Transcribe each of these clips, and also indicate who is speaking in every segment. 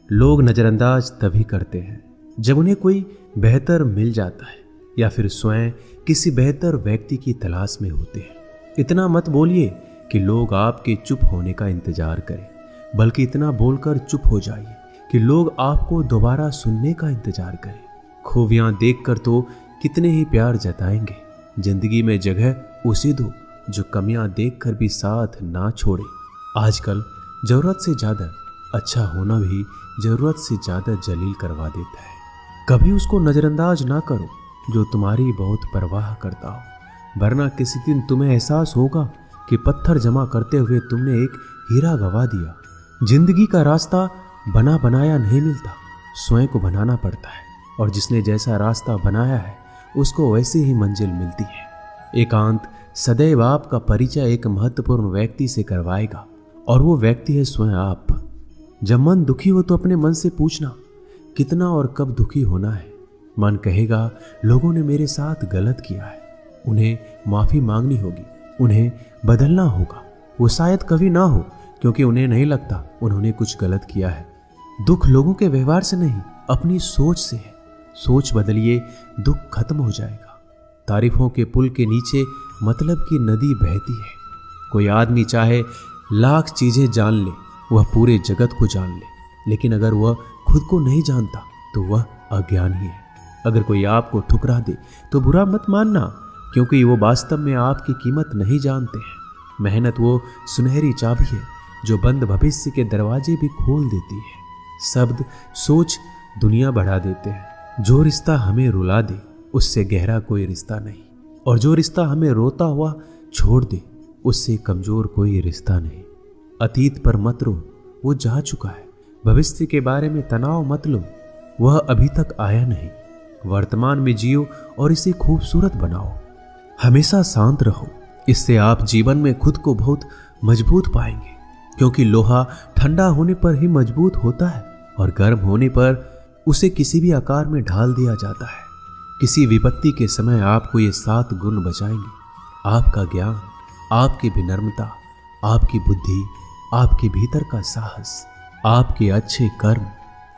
Speaker 1: लोग नज़रअंदाज तभी करते हैं जब उन्हें कोई बेहतर मिल जाता है या फिर स्वयं किसी बेहतर व्यक्ति की तलाश में होते हैं। इतना मत बोलिए कि लोग आपके चुप होने का इंतजार करें, बल्कि इतना बोलकर चुप हो जाइए कि लोग आपको दोबारा सुनने का इंतजार करें। खूबियां देखकर तो कितने ही प्यार जताएंगे। जिंदगी में जगह उसे दो जो कमियां देखकर भी साथ ना छोड़े। आजकल जरूरत से ज्यादा अच्छा होना भी जरूरत से ज्यादा जलील करवा देता है। कभी उसको नजरअंदाज ना करो जो तुम्हारी बहुत परवाह करता हो, वरना किसी दिन तुम्हें एहसास होगा कि पत्थर जमा करते हुए तुमने एक हीरा गवा दिया। जिंदगी का रास्ता बना बनाया नहीं मिलता, स्वयं को बनाना पड़ता है, और जिसने जैसा रास्ता बनाया है उसको वैसे ही मंजिल मिलती है। एकांत सदैव आपका परिचय एक महत्वपूर्ण व्यक्ति से करवाएगा, और वो व्यक्ति है स्वयं आप। जब मन दुखी हो तो अपने मन से पूछना कितना और कब दुखी होना है। मन कहेगा लोगों ने मेरे साथ गलत किया है, उन्हें माफी मांगनी होगी, उन्हें बदलना होगा। वो शायद कभी ना हो, क्योंकि उन्हें नहीं लगता उन्होंने कुछ गलत किया है। दुख लोगों के व्यवहार से नहीं, अपनी सोच से है। सोच बदलिए, दुख खत्म हो जाएगा। तारीफों के पुल के नीचे मतलब की नदी बहती है। कोई आदमी चाहे लाख चीजें जान ले, वह पूरे जगत को जान ले, लेकिन अगर वह खुद को नहीं जानता तो वह अज्ञानी है। अगर कोई आपको ठुकरा दे तो बुरा मत मानना, क्योंकि वो वास्तव में आपकी कीमत नहीं जानते हैं। मेहनत वो सुनहरी चाबी है जो बंद भविष्य के दरवाजे भी खोल देती है। शब्द सोच दुनिया बढ़ा देते हैं। जो रिश्ता हमें रुला दे उससे गहरा कोई रिश्ता नहीं, और जो रिश्ता हमें रोता हुआ छोड़ दे उससे कमजोर कोई रिश्ता नहीं। अतीत पर मत रो, वो जा चुका है। भविष्य के बारे में तनाव मत लो, वह अभी तक आया नहीं। वर्तमान में जियो और इसे खूबसूरत बनाओ। हमेशा शांत रहो, इससे आप जीवन में खुद को बहुत मजबूत पाएंगे, क्योंकि लोहा ठंडा होने पर ही मजबूत होता है, और गर्म होने पर उसे किसी भी आकार में ढाल दिया जाता है। किसी विपत्ति के समय आपको ये 7 गुण बचाएंगे: आपका ज्ञान, आपकी विनम्रता, आपकी बुद्धि, आपके भीतर का साहस, आपके अच्छे कर्म,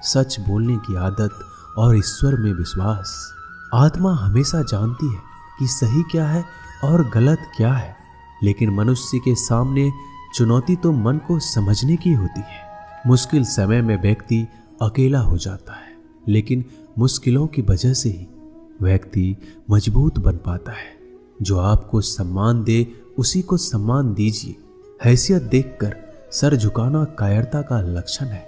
Speaker 1: सच बोलने की आदत और ईश्वर में विश्वास। आत्मा हमेशा जानती है कि सही क्या है और गलत क्या है, लेकिन मनुष्य के सामने चुनौती तो मन को समझने की होती है। मुश्किल समय में व्यक्ति अकेला हो जाता है, लेकिन मुश्किलों की वजह से ही व्यक्ति मजबूत बन पाता है। जो आपको सम्मान दे उसी को सम्मान दीजिए। हैसियत देखकर सर झुकाना कायरता का लक्षण है।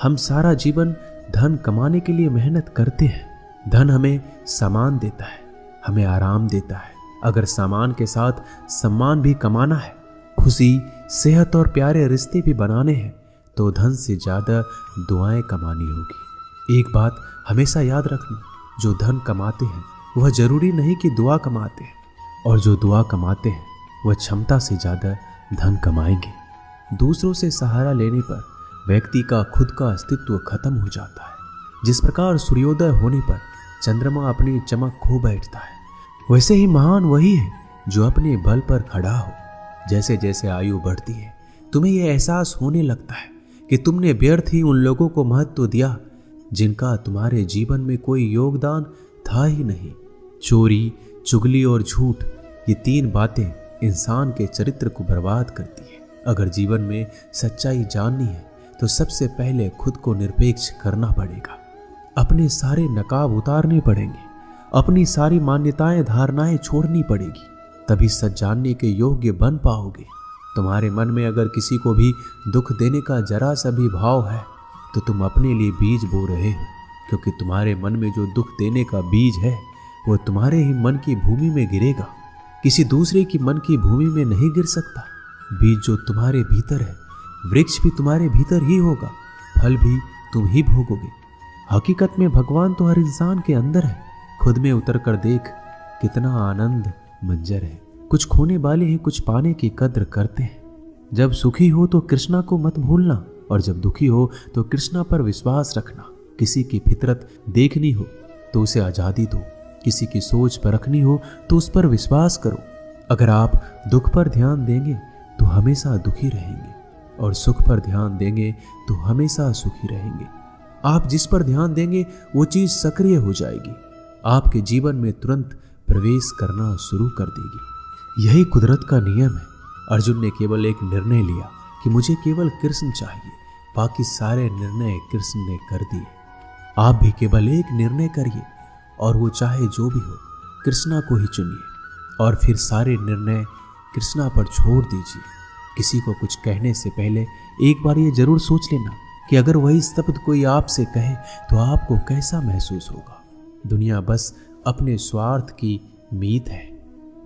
Speaker 1: हम सारा जीवन धन कमाने के लिए मेहनत करते हैं। धन हमें सामान देता है, हमें आराम देता है। अगर सामान के साथ सम्मान भी कमाना है, खुशी, सेहत और प्यारे रिश्ते भी बनाने हैं, तो धन से ज्यादा दुआएं कमानी होगी। एक बात हमेशा याद रखना, जो धन कमाते हैं वह जरूरी नहीं कि दुआ कमाते हैं, और जो दुआ कमाते हैं वह क्षमता से ज्यादा धन कमाएंगे। दूसरों से सहारा लेने पर व्यक्ति का खुद का अस्तित्व खत्म हो जाता है। जिस प्रकार सूर्योदय होने पर चंद्रमा अपनी चमक खो बैठता है, वैसे ही महान वही है जो अपने बल पर खड़ा हो। जैसे जैसे आयु बढ़ती है, तुम्हें यह एहसास होने लगता है कि तुमने व्यर्थ ही उन लोगों को महत्व दिया जिनका तुम्हारे जीवन में कोई योगदान था ही नहीं। चोरी, चुगली और झूठ, ये 3 बातें इंसान के चरित्र को बर्बाद करती है। अगर जीवन में सच्चाई जाननी है तो सबसे पहले खुद को निरपेक्ष करना पड़ेगा। अपने सारे नकाब उतारने पड़ेंगे, अपनी सारी मान्यताएं धारणाएं छोड़नी पड़ेगी, तभी सच जानने के योग्य बन पाओगे। तुम्हारे मन में अगर किसी को भी दुख देने का जरा सा भी भाव है तो तुम अपने लिए बीज बो रहे हो, क्योंकि तुम्हारे मन में जो दुख देने का बीज है वो तुम्हारे ही मन की भूमि में गिरेगा, किसी दूसरे की मन की भूमि में नहीं गिर सकता। बीज जो तुम्हारे भीतर है, वृक्ष भी तुम्हारे भीतर ही होगा, फल भी तुम ही भोगोगे। हकीकत में भगवान तो हर इंसान के अंदर है। खुद में उतर कर देख, कितना आनंद मंजर है। कुछ खोने वाले हैं, कुछ पाने की कद्र करते हैं। जब सुखी हो तो कृष्णा को मत भूलना, और जब दुखी हो तो कृष्णा पर विश्वास रखना। किसी की फितरत देखनी हो तो उसे आज़ादी दो, किसी की सोच परखनी हो तो उस पर विश्वास करो। अगर आप दुख पर ध्यान देंगे तो हमेशा दुखी रहेंगे, और सुख पर ध्यान देंगे तो हमेशा सुखी रहेंगे। आप जिस पर ध्यान देंगे वो चीज सक्रिय हो जाएगी, आपके जीवन में तुरंत प्रवेश करना शुरू कर देगी। यही कुदरत का नियम है। अर्जुन ने केवल एक निर्णय लिया कि मुझे केवल कृष्ण चाहिए, बाकी सारे निर्णय कृष्ण ने कर दिए। आप भी केवल एक निर्णय करिए और वो चाहे जो भी हो, कृष्णा को ही चुनिए और फिर सारे निर्णय कृष्णा पर छोड़ दीजिए। किसी को कुछ कहने से पहले एक बार ये जरूर सोच लेना कि अगर वही शब्द कोई आपसे कहे तो आपको कैसा महसूस होगा। दुनिया बस अपने स्वार्थ की मीत है,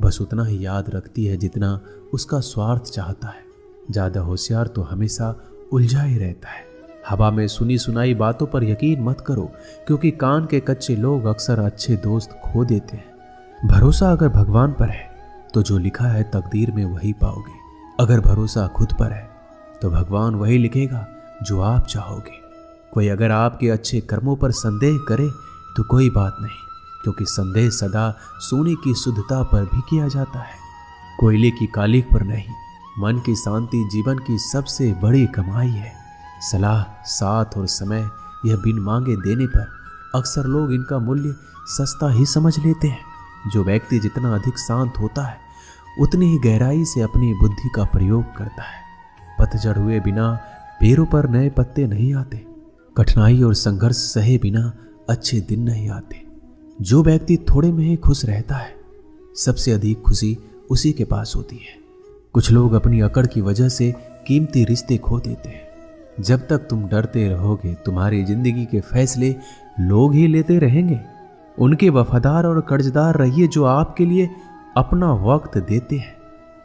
Speaker 1: बस उतना ही याद रखती है जितना उसका स्वार्थ चाहता है। ज्यादा होशियार तो हमेशा उलझा ही रहता है। हवा में सुनी सुनाई बातों पर यकीन मत करो, क्योंकि कान के कच्चे लोग अक्सर अच्छे दोस्त खो देते हैं। भरोसा अगर भगवान पर है तो जो लिखा है तकदीर में वही पाओगे। अगर भरोसा खुद पर है तो भगवान वही लिखेगा जो आप चाहोगे। कोई अगर आपके अच्छे कर्मों पर संदेह करे तो कोई बात नहीं, क्योंकि संदेह सदा सोने की शुद्धता पर भी किया जाता है, कोयले की कालिख पर नहीं। मन की शांति जीवन की सबसे बड़ी कमाई है। सलाह, साथ और समय यह बिन मांगे देने पर अक्सर लोग इनका मूल्य सस्ता ही समझ लेते हैं। जो व्यक्ति जितना अधिक शांत होता है उतनी ही गहराई से अपनी बुद्धि का प्रयोग करता है। पतझड़ हुए बिना पेड़ों पर नए पत्ते नहीं आते। कठिनाई और संघर्ष सहे बिना अच्छे दिन नहीं आते। जो व्यक्ति थोड़े में ही खुश रहता है, सबसे अधिक खुशी उसी के पास होती है। कुछ लोग अपनी अकड़ की वजह से कीमती रिश्ते खो देते हैं। जब तक तुम डरते रहोगे, तुम्हारी जिंदगी के फैसले लोग ही लेते रहेंगे। उनके वफादार और कर्जदार रहिए जो आपके लिए अपना वक्त देते हैं।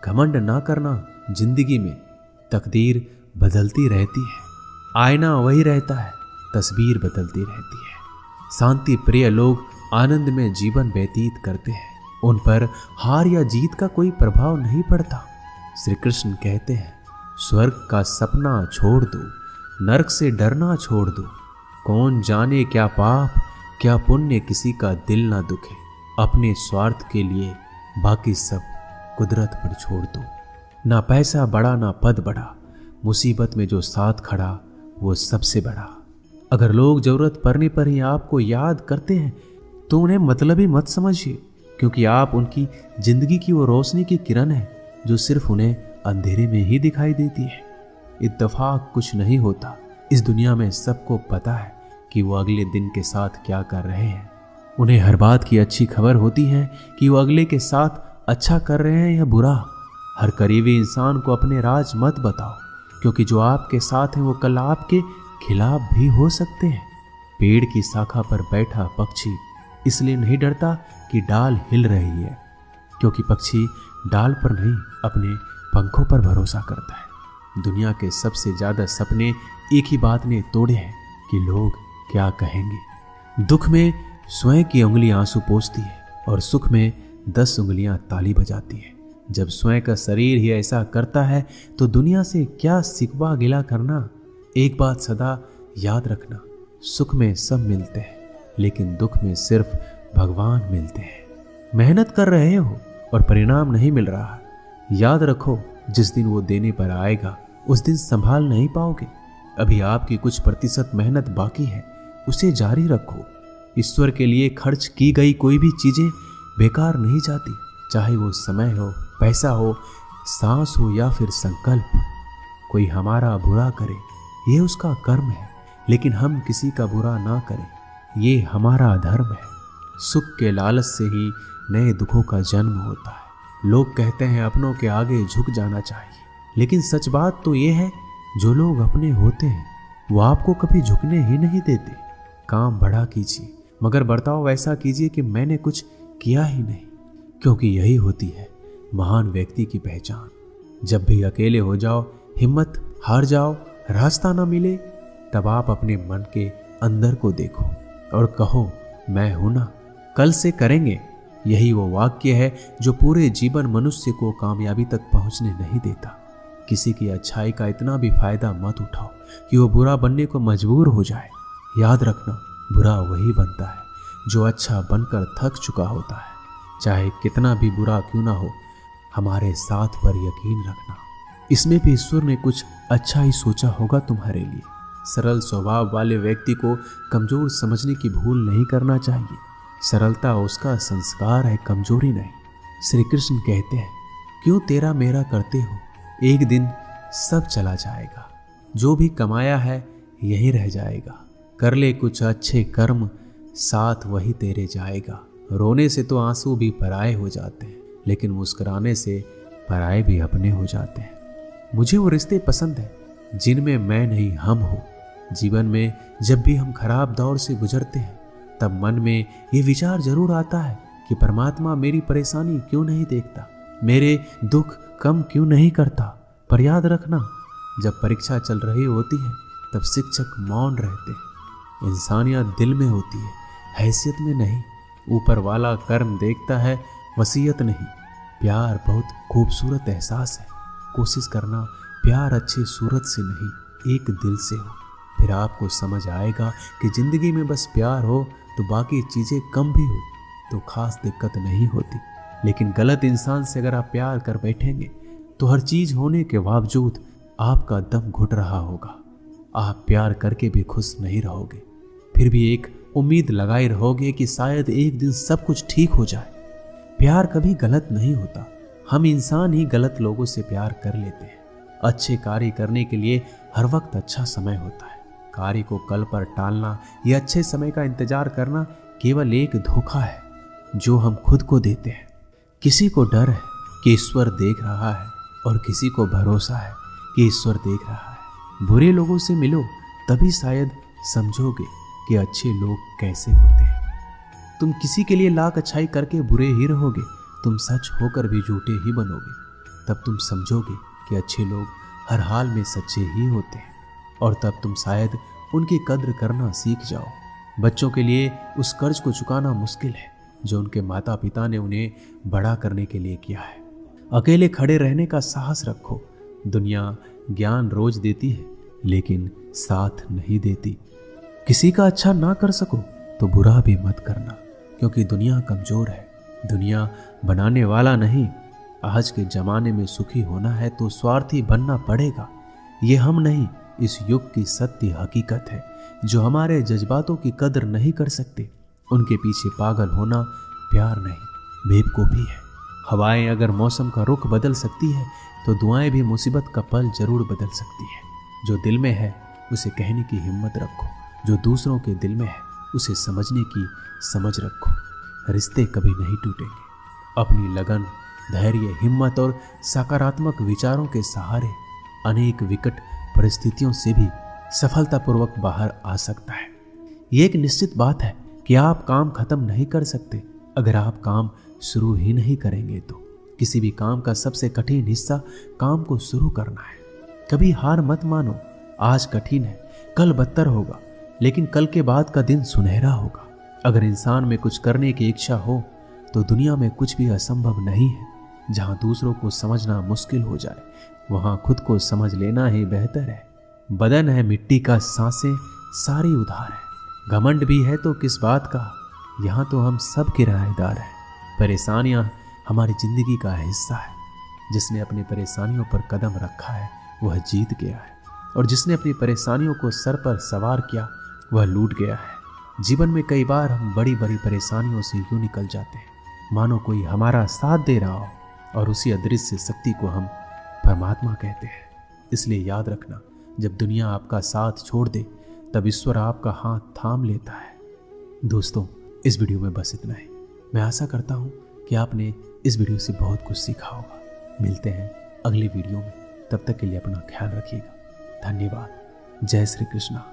Speaker 1: घमंड ना करना, जिंदगी में तकदीर बदलती रहती है, आईना वही रहता है, तस्वीर बदलती रहती है। शांति प्रिय लोग आनंद में जीवन व्यतीत करते हैं, उन पर हार या जीत का कोई प्रभाव नहीं पड़ता। श्री कृष्ण कहते हैं, स्वर्ग का सपना छोड़ दो, नरक से डरना छोड़ दो। कौन जाने क्या पाप क्या पुण्य किसी का दिल ना दुखे। अपने स्वार्थ के लिए बाकी सब कुदरत पर छोड़ दो। ना पैसा बड़ा ना पद बड़ा, मुसीबत में जो साथ खड़ा वो सबसे बड़ा। अगर लोग जरूरत पड़ने पर ही आपको याद करते हैं तो उन्हें मतलबी मत समझिए, क्योंकि आप उनकी जिंदगी की वो रोशनी की किरण है जो सिर्फ उन्हें अंधेरे में ही दिखाई देती है। इत्तेफाक कुछ नहीं होता। इस दुनिया में सबको पता है कि वो अगले दिन के साथ क्या कर रहे हैं। उन्हें हर बात की अच्छी खबर होती है कि वो अगले के साथ अच्छा कर रहे हैं या बुरा। हर करीबी इंसान को अपने राज मत बताओ, क्योंकि जो आपके साथ हैं वो कल आपके खिलाफ भी हो सकते हैं। पेड़ की शाखा पर बैठा पक्षी इसलिए नहीं डरता कि डाल हिल रही है, क्योंकि पक्षी डाल पर नहीं अपने पंखों पर भरोसा करता है। दुनिया के सबसे ज्यादा सपने एक ही बात ने तोड़े हैं कि लोग क्या कहेंगे। दुख में स्वयं की उंगली आंसू पोंछती है और सुख में 10 उंगलियां ताली बजाती है। जब स्वयं का शरीर ही ऐसा करता है तो दुनिया से क्या सिकवा गिला करना। एक बात सदा याद रखना, सुख में सब मिलते हैं लेकिन दुख में सिर्फ भगवान मिलते हैं। मेहनत कर रहे हो और परिणाम नहीं मिल रहा, याद रखो जिस दिन वो देने पर आएगा उस दिन संभाल नहीं पाओगे। अभी आपकी कुछ प्रतिशत मेहनत बाकी है, उसे जारी रखो। ईश्वर के लिए खर्च की गई कोई भी चीजें बेकार नहीं जाती, चाहे वो समय हो, पैसा हो, सांस हो या फिर संकल्प। कोई हमारा बुरा करे ये उसका कर्म है, लेकिन हम किसी का बुरा ना करें ये हमारा धर्म है। सुख के लालच से ही नए दुखों का जन्म होता है। लोग कहते हैं अपनों के आगे झुक जाना चाहिए, लेकिन सच बात तो ये है जो लोग अपने होते हैं वो आपको कभी झुकने ही नहीं देते। काम बड़ा कीजिए मगर बर्ताव वैसा कीजिए कि मैंने कुछ किया ही नहीं, क्योंकि यही होती है महान व्यक्ति की पहचान। जब भी अकेले हो जाओ, हिम्मत हार जाओ, रास्ता ना मिले, तब आप अपने मन के अंदर को देखो और कहो मैं हूं ना, कल से करेंगे। यही वो वाक्य है जो पूरे जीवन मनुष्य को कामयाबी तक पहुंचने नहीं देता। किसी की अच्छाई का इतना भी फायदा मत उठाओ कि वो बुरा बनने को मजबूर हो जाए। याद रखना, बुरा वही बनता है जो अच्छा बनकर थक चुका होता है। चाहे कितना भी बुरा क्यों ना हो, हमारे साथ पर यकीन रखना, इसमें भी ईश्वर ने कुछ अच्छा ही सोचा होगा तुम्हारे लिए। सरल स्वभाव वाले व्यक्ति को कमजोर समझने की भूल नहीं करना चाहिए। सरलता उसका संस्कार है, कमजोरी नहीं। श्री कृष्ण कहते हैं, क्यों तेरा मेरा करते हो, एक दिन सब चला जाएगा। जो भी कमाया है यही रह जाएगा। कर ले कुछ अच्छे कर्म, साथ वही तेरे जाएगा। रोने से तो आंसू भी पराए हो जाते हैं, लेकिन मुस्कुराने से पराए भी अपने हो जाते हैं। मुझे वो रिश्ते पसंद हैं जिनमें मैं नहीं हम हो। जीवन में जब भी हम खराब दौर से गुजरते हैं तब मन में ये विचार जरूर आता है कि परमात्मा मेरी परेशानी क्यों नहीं देखता, मेरे दुख कम क्यों नहीं करता। पर याद रखना, जब परीक्षा चल रही होती है तब शिक्षक मौन रहते हैं। इंसानियत दिल में होती है, हैसियत में नहीं। ऊपर वाला कर्म देखता है, वसीयत नहीं। प्यार बहुत खूबसूरत एहसास है। कोशिश करना प्यार अच्छी सूरत से नहीं, एक दिल से हो। फिर आपको समझ आएगा कि जिंदगी में बस प्यार हो तो बाकी चीज़ें कम भी हो तो खास दिक्कत नहीं होती। लेकिन गलत इंसान से अगर आप प्यार कर बैठेंगे तो हर चीज़ होने के बावजूद आपका दम घुट रहा होगा। आप प्यार करके भी खुश नहीं रहोगे, फिर भी एक उम्मीद लगाए रहोगे कि शायद एक दिन सब कुछ ठीक हो जाए। प्यार कभी गलत नहीं होता, हम इंसान ही गलत लोगों से प्यार कर लेते हैं। अच्छे कार्य करने के लिए हर वक्त अच्छा समय होता है। कार्य को कल पर टालना या अच्छे समय का इंतजार करना केवल एक धोखा है जो हम खुद को देते हैं। किसी को डर है कि ईश्वर देख रहा है और किसी को भरोसा है कि ईश्वर देख रहा है। बुरे लोगों से मिलो तभी शायद समझोगे कि अच्छे लोग कैसे होते हैं। तुम किसी के लिए लाख अच्छाई करके बुरे ही रहोगे, तुम सच होकर भी झूठे ही बनोगे। तब तुम समझोगे कि अच्छे लोग हर हाल में सच्चे ही होते हैं, और तब तुम शायद उनकी कद्र करना सीख जाओ। बच्चों के लिए उस कर्ज को चुकाना मुश्किल है जो उनके माता पिता ने उन्हें बड़ा करने के लिए किया है। अकेले खड़े रहने का साहस रखो। दुनिया ज्ञान रोज देती है लेकिन साथ नहीं देती। किसी का अच्छा ना कर सको तो बुरा भी मत करना, क्योंकि दुनिया कमजोर है, दुनिया बनाने वाला नहीं। आज के जमाने में सुखी होना है तो स्वार्थी बनना पड़ेगा। ये हम नहीं, इस युग की सत्य हकीकत है। जो हमारे जज्बातों की कदर नहीं कर सकते उनके पीछे पागल होना प्यार नहीं, बेवकूफ़ी है। हवाएं अगर मौसम का रुख बदल सकती है तो दुआएं भी मुसीबत का पल जरूर बदल सकती है। जो दिल में है उसे कहने की हिम्मत रखो, जो दूसरों के दिल में है उसे समझने की समझ रखो। रिश्ते कभी नहीं टूटेंगे। अपनी लगन, धैर्य, हिम्मत और सकारात्मक विचारों के सहारे अनेक विकट परिस्थितियों से भी सफलतापूर्वक बाहर आ सकता है। ये एक निश्चित बात है कि आप काम खत्म नहीं कर सकते अगर आप काम शुरू ही नहीं करेंगे तो। किसी भी काम का सबसे कठिन हिस्सा काम को शुरू करना है। कभी हार मत मानो। आज कठिन है, कल बदतर होगा, लेकिन कल के बाद का दिन सुनहरा होगा। अगर इंसान में कुछ करने की इच्छा हो तो दुनिया में कुछ भी असंभव नहीं है। जहां दूसरों को समझना मुश्किल हो जाए वहां खुद को समझ लेना ही बेहतर है। बदन है मिट्टी का, सांसें सारी उधार है। घमंड भी है तो किस बात का, यहाँ तो हम सब किराएदार हैं। परेशानियाँ हमारी जिंदगी का हिस्सा है। जिसने अपनी परेशानियों पर कदम रखा है वह जीत गया है, और जिसने अपनी परेशानियों को सर पर सवार किया वह लूट गया है। जीवन में कई बार हम बड़ी बड़ी परेशानियों से यूं निकल जाते हैं मानो कोई हमारा साथ दे रहा हो, और उसी अदृश्य शक्ति को हम परमात्मा कहते हैं। इसलिए याद रखना, जब दुनिया आपका साथ छोड़ दे तब ईश्वर आपका हाथ थाम लेता है। दोस्तों, इस वीडियो में बस इतना ही। मैं आशा करता हूँ कि आपने इस वीडियो से बहुत कुछ सीखा होगा। मिलते हैं अगली वीडियो में, तब तक के लिए अपना ख्याल रखिएगा। धन्यवाद। जय श्री कृष्णा।